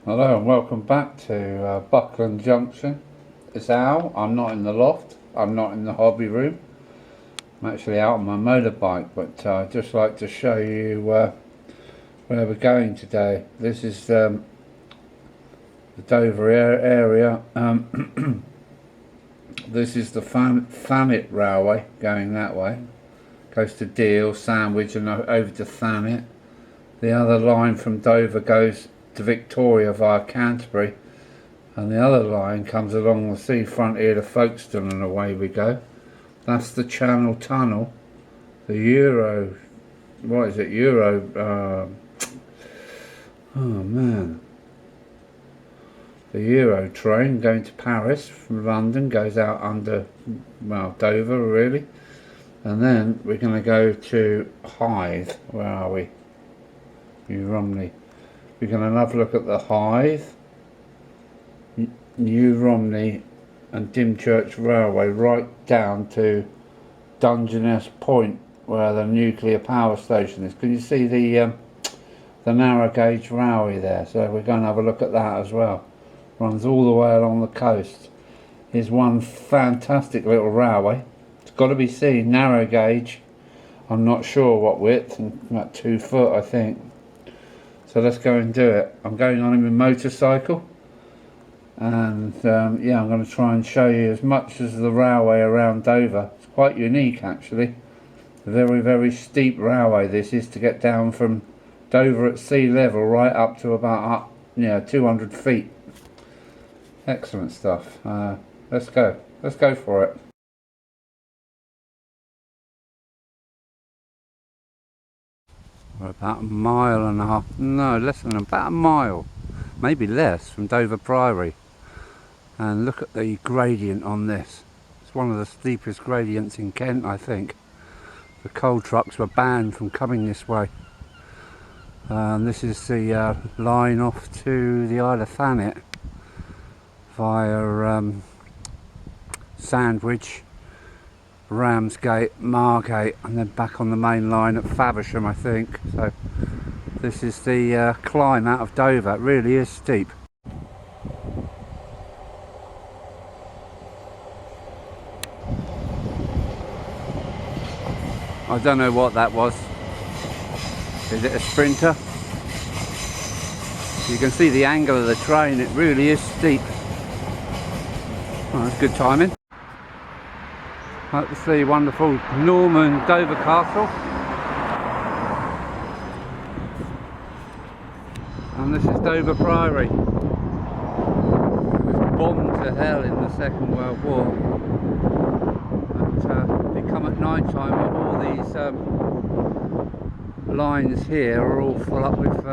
Hello and welcome back to Buckland Junction. It's Al. I'm not in the loft. I'm not in the hobby room. I'm actually out on my motorbike, but I'd just like to show you where we're going today. This is the Dover area. This is the Thanet Railway going that way. Goes to Deal, Sandwich and over to Thanet. The other line from Dover goes to Victoria via Canterbury, and the other line comes along the seafront here to Folkestone, and away we go. That's the Channel Tunnel, the Euro, what is it, the Euro train going to Paris from London, goes out under, well, Dover really, and then we're going to go to Hythe. Where are we? Romney. We're going to have a look at the Hythe, New Romney and Dymchurch Railway right down to Dungeness Point, where the nuclear power station is. Can you see the narrow gauge railway there? So we're going to have a look at that as well. Runs all the way along the coast. Here's one fantastic little railway. It's got to be seen, narrow gauge. I'm not sure what width, about 2 foot I think. So let's go and do it. I'm going on in a motorcycle, and yeah, I'm going to try and show you as much as the railway around Dover. It's quite unique actually. A very, very steep railway this is, to get down from Dover at sea level right up to about 200 feet. Excellent stuff. Let's go for it. We're about 1.5 miles, no, less than about a mile, maybe less, from Dover Priory. And look at the gradient on this. It's one of the steepest gradients in Kent, I think. The coal trucks were banned from coming this way. This is the line off to the Isle of Thanet via Sandwich, Ramsgate, Margate, and then back on the main line at Faversham, I think. So this is the climb out of Dover. It really is steep. I don't know what that was. Is it a Sprinter? You can see the angle of the train. It really is steep. Oh, that's good timing. That's the wonderful Norman Dover Castle, and this is Dover Priory. It was bombed to hell in the Second World War, but they come at night time, all these lines here are all full up with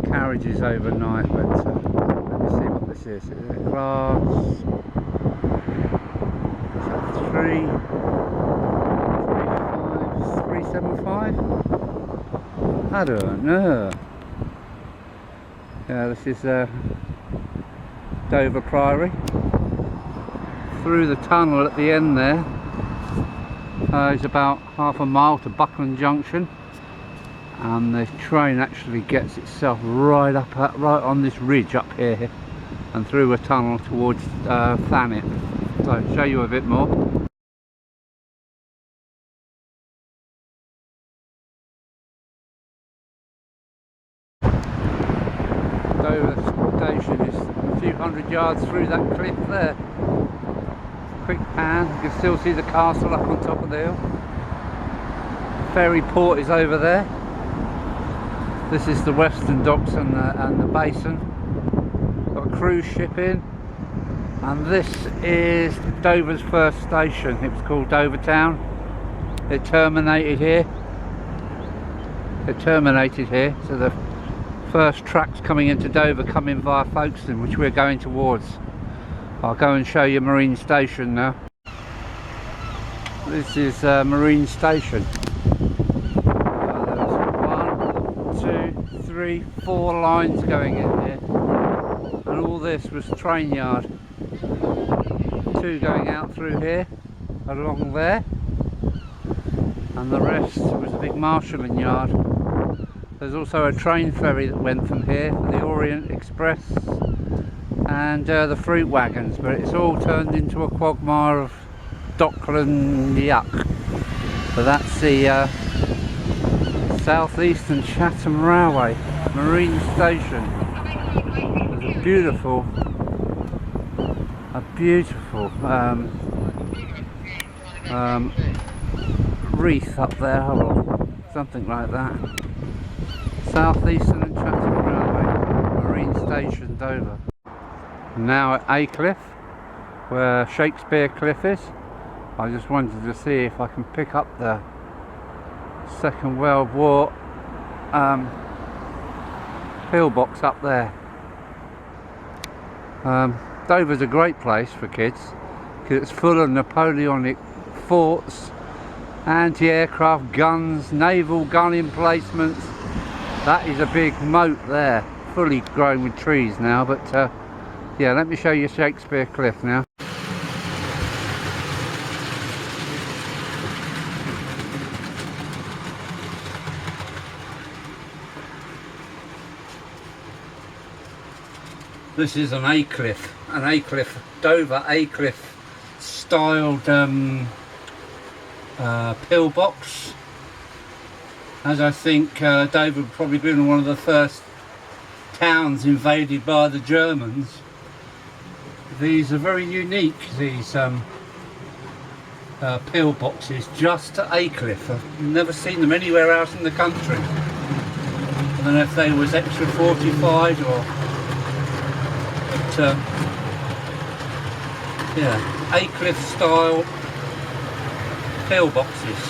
carriages overnight. But let me see what this is. Is it class 375? I don't know. Yeah, this is Dover Priory. Through the tunnel at the end there is about 1/2 mile to Buckland Junction, and the train actually gets itself right on this ridge up here and through a tunnel towards Thanet. So I'll show you a bit more. Dover station is a few hundred yards through that cliff there. Quick pan, you can still see the castle up on top of the hill. Ferry port is over there. This is the Western Docks and the basin. Got a cruise ship in. And this is Dover's first station. It was called Dover Town. It terminated here. So the first tracks coming into Dover come in via Folkestone, which we're going towards. I'll go and show you Marine Station now. This is Marine Station. There's 1, 2, 3, 4 lines going in here. And all this was train yard. 2 going out through here, along there, and the rest was a big marshalling yard. There's also a train ferry that went from here, the Orient Express, and the fruit wagons, but it's all turned into a quagmire of Buckland yuck. So that's the South Eastern Chatham Railway Marine Station. There's a beautiful wreath up there, or something like that. South Eastern and Chatham Railway Marine Station, Dover. Now at Aycliffe, where Shakespeare Cliff is. I just wanted to see if I can pick up the Second World War pillbox up there. Dover's a great place for kids because it's full of Napoleonic forts, anti-aircraft guns, naval gun emplacements. That is a big moat there, fully grown with trees now, but yeah, let me show you Shakespeare Cliff now. This is an Aycliffe, Dover Aycliffe styled pillbox. As I think Dover would probably been one of the first towns invaded by the Germans. These are very unique, these pillboxes, just to Aycliffe. I've never seen them anywhere else in the country. I don't know if they was extra fortified or... But, yeah, Aycliffe style pillboxes.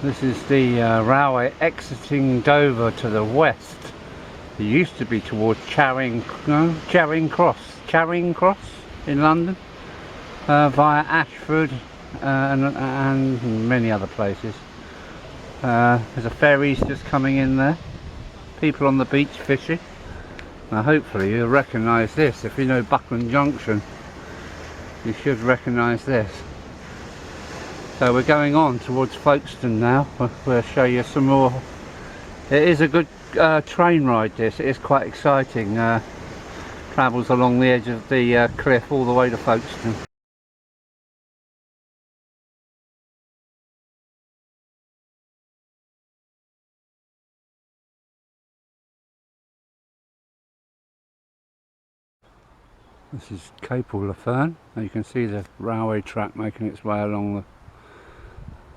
This is the railway exiting Dover to the west. It used to be towards Charing Cross in London, via Ashford and many other places. There's a ferry's just coming in there. People on the beach fishing. Now hopefully you'll recognise this. If you know Buckland Junction, you should recognise this. So we're going on towards Folkestone now. We'll show you some more. It is a good train ride, this. It is quite exciting. Travels along the edge of the cliff all the way to Folkestone. This is Cape Fern. You can see the railway track making its way along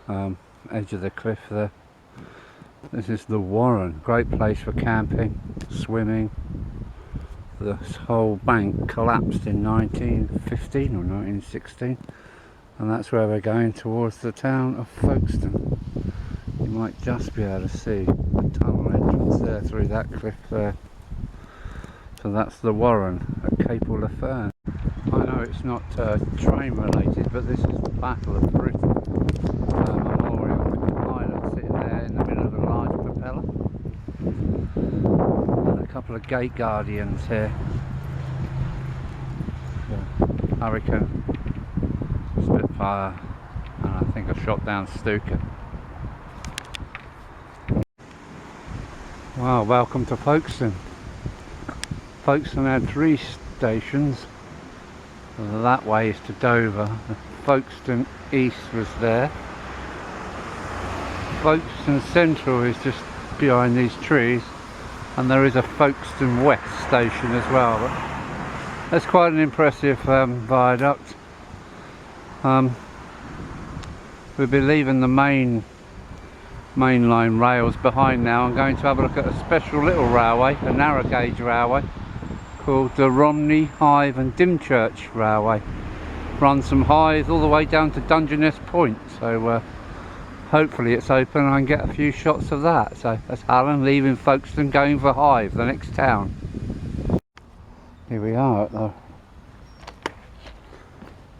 the edge of the cliff there. This is the Warren, great place for camping, swimming. This whole bank collapsed in 1915 or 1916, and that's where we're going, towards the town of Folkestone. You might just be able to see the tunnel entrance there through that cliff there. So that's the Warren at Cape Fern. I know it's not train related, but this is the Battle of Britain memorial. The pilot sitting there in the middle of a large propeller, and a couple of gate guardians here. Hurricane, Spitfire, and I think a shot down Stuka. Wow, welcome to Folkestone. Folkestone had 3 stations. That way is to Dover. Folkestone East was there. Folkestone Central is just behind these trees, and there is a Folkestone West station as well. But that's quite an impressive viaduct. We'll be leaving the mainline rails behind now. I'm going to have a look at a special little railway, a narrow gauge railway, called the Romney Hythe Dymchurch Railway. Runs from Hythe all the way down to Dungeness Point, so hopefully it's open and I can get a few shots of that. So that's Alan leaving Folkestone, going for Hythe, the next town. Here we are at the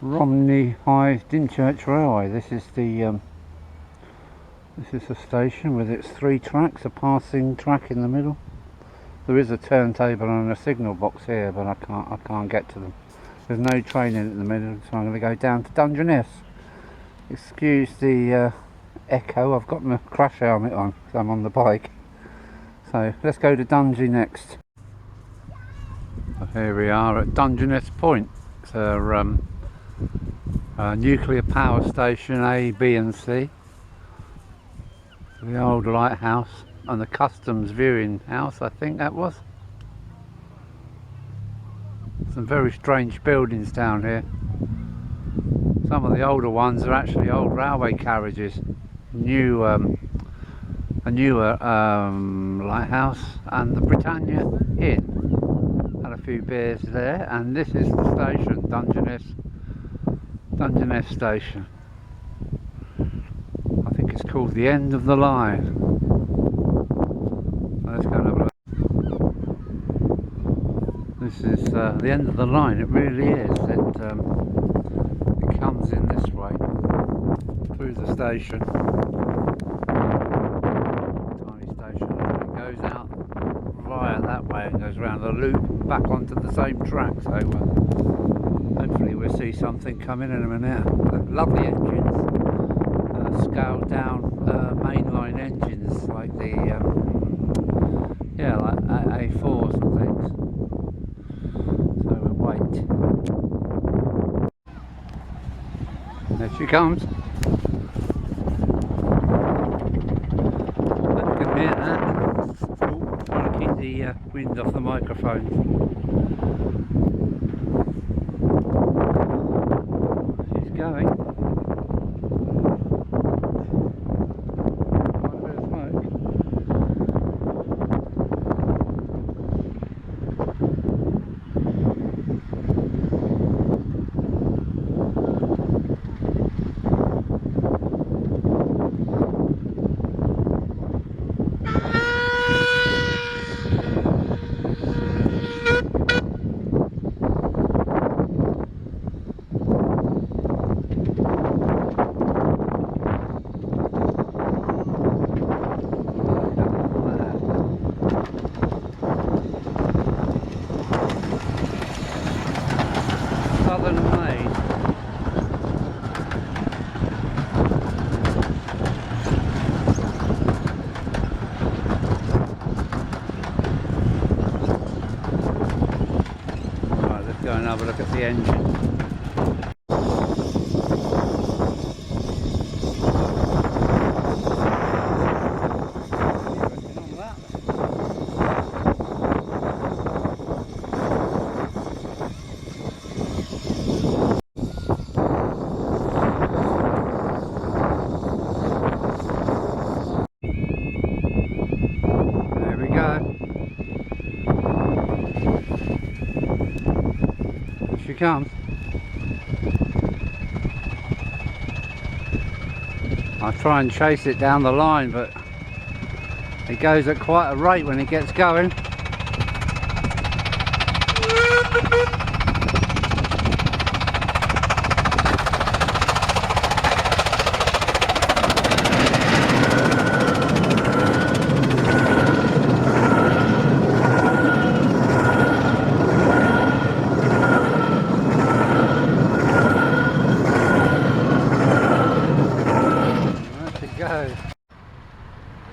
Romney Hythe Dymchurch Railway. This is the station with its 3 tracks, a passing track in the middle. There is a turntable and a signal box here, but I can't get to them. There's no train in the middle, so I'm going to go down to Dungeness. Excuse the echo. I've got my crash helmet on because I'm on the bike. So let's go to Dungeness next. So here we are at Dungeness Point. It's a nuclear power station A, B and C. The old lighthouse and the customs viewing house, I think that was. Some very strange buildings down here. Some of the older ones are actually old railway carriages. A newer lighthouse, and the Britannia Inn. Had a few beers there, and this is the station, Dungeness Station. I think it's called the end of the line. Let's go and have a look. This is the end of the line, it really is. It comes in this way through the station, tiny station, and it goes out via that way and goes around the loop back onto the same track. So hopefully we'll see something coming in a minute. Lovely engines, scaled down mainline engines like the like A4s and things. So we'll wait. There she comes. Hope you can hear that. Trying to keep the wind off the microphone. She's going. Go and have a look at the engine. There we go. She comes. I'll try and chase it down the line, but it goes at quite a rate when it gets going.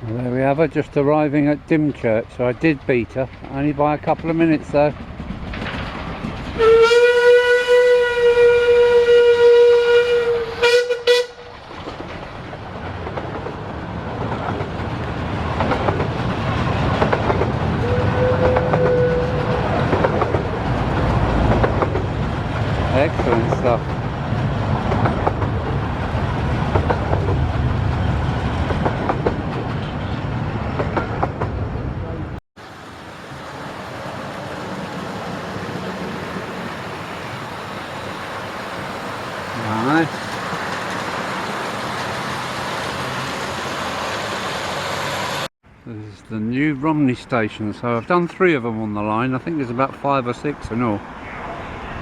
Well, there we have her, just arriving at Dymchurch. So I did beat her, only by a couple of minutes though. Excellent stuff. Nice. This is the new Romney station, so I've done 3 of them on the line. I think there's about 5 or 6 in all.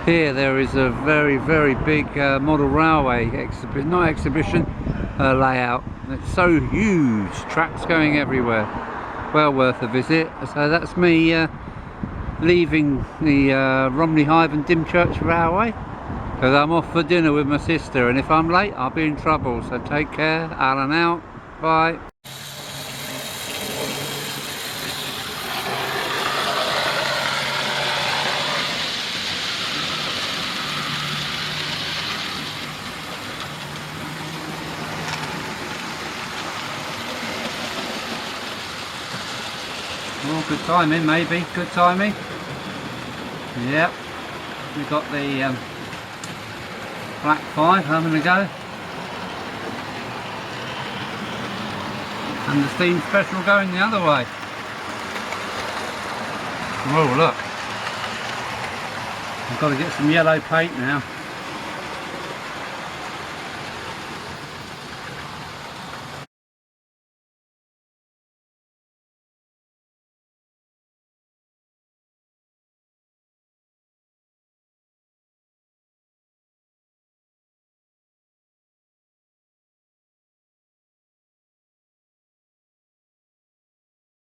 Here there is a very big model railway exhibition layout. It's so huge, tracks going everywhere. Well worth a visit. So that's me leaving the Romney Hythe Dymchurch Railway, because I'm off for dinner with my sister, and if I'm late I'll be in trouble. So take care. Alan out. Bye. Well, good timing, maybe. Good timing. Yep. We've got the black 5 having a go. And the steam special going the other way. Oh, look. I've got to get some yellow paint now.